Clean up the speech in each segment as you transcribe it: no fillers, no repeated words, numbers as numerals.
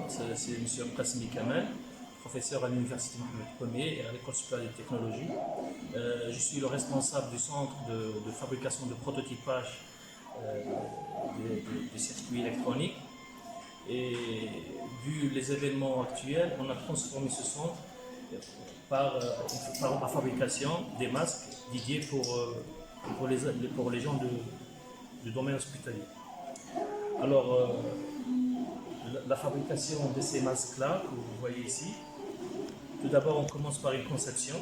présente, c'est M. Qasmi Kamal, professeur à l'Université Mohamed Ier et à l'École supérieure des technologies. Je suis le responsable du centre de fabrication de prototypage des circuits électroniques. Et vu les événements actuels, on a transformé ce centre par la fabrication des masques dédiés pour les gens du domaine hospitalier. Alors, la fabrication de ces masques-là, que vous voyez ici, tout d'abord, on commence par une conception.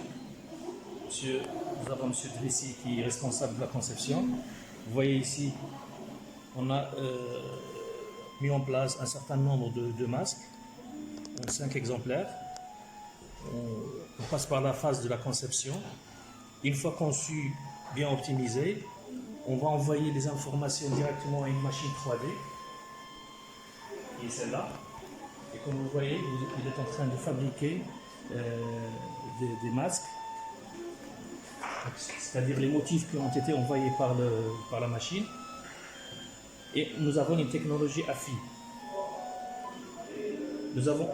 Nous avons M. Drissi qui est responsable de la conception. Vous voyez ici, on a mis en place un certain nombre de masques, 5 exemplaires. On passe par la phase de la conception. Une fois conçu, bien optimisé, on va envoyer les informations directement à une machine 3D, qui est celle-là. Et comme vous voyez, il est en train de fabriquer des masques, c'est-à-dire les motifs qui ont été envoyés par la machine. Et nous avons une technologie AFI. Nous sommes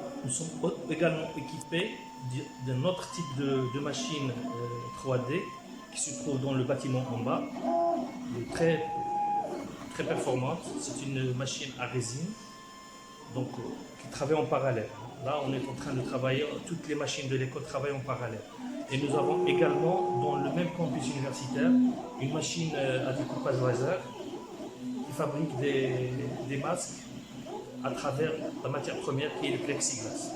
également équipés d'un autre type de machine 3D qui se trouve dans le bâtiment en bas, très, très performante. C'est une machine à résine, donc qui travaille en parallèle. Là, on est en train de travailler, toutes les machines de l'école travaillent en parallèle. Et nous avons également, dans le même campus universitaire, une machine à découpage laser qui fabrique des masques à travers la matière première qui est le plexiglas.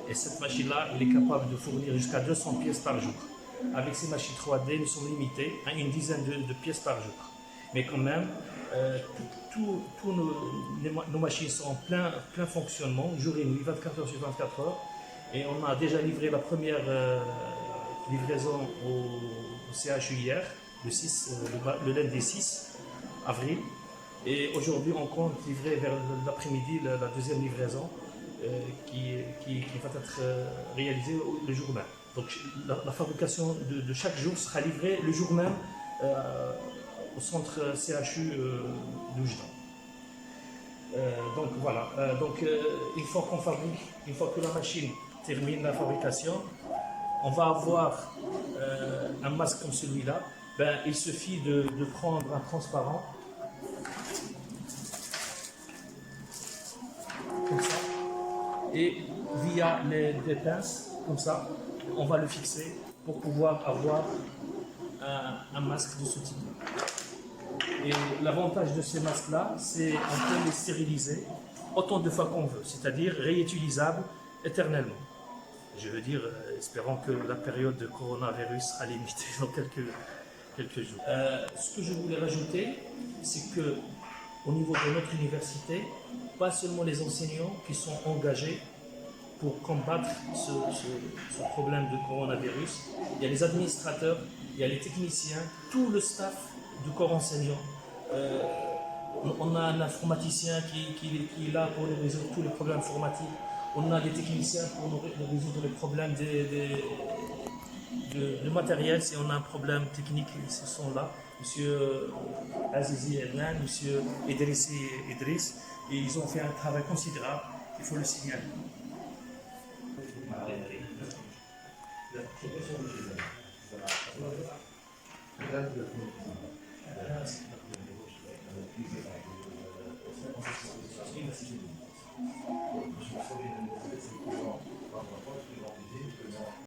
Et cette machine-là, elle est capable de fournir jusqu'à 200 pièces par jour. Avec ces machines 3D, nous sommes limités à une dizaine de pièces par jour. Mais quand même, tous nos machines sont en plein fonctionnement, jour et nuit, 24 heures sur 24 heures. Et on a déjà livré la première livraison au CHU hier, le lundi 6 avril. Et aujourd'hui, on compte livrer vers l'après-midi la deuxième livraison qui va être réalisée le jour même. Donc la fabrication de chaque jour sera livrée le jour même au centre CHU d'Oujda. Donc voilà, une fois qu'on fabrique, une fois que la machine termine la fabrication, on va avoir un masque comme celui-là. Il suffit de prendre un transparent comme ça, et via des pinces comme ça, on va le fixer pour pouvoir avoir un masque de ce type. Et l'avantage de ces masques-là, c'est qu'on peut les stériliser autant de fois qu'on veut, c'est-à-dire réutilisables éternellement. Je veux dire, espérons que la période de coronavirus sera limitée dans quelques jours. Ce que je voulais rajouter, c'est que au niveau de notre université, pas seulement les enseignants qui sont engagés pour combattre ce problème de coronavirus, il y a les administrateurs, il y a les techniciens, tout le staff du corps enseignant. On a un informaticien qui est là pour résoudre tous les problèmes informatiques. On a des techniciens pour résoudre les problèmes de matériel. Si on a un problème technique, ils sont là. Monsieur Azizi Elnan, Monsieur Idrissi Idriss, et ils ont fait un travail considérable, il faut le signaler.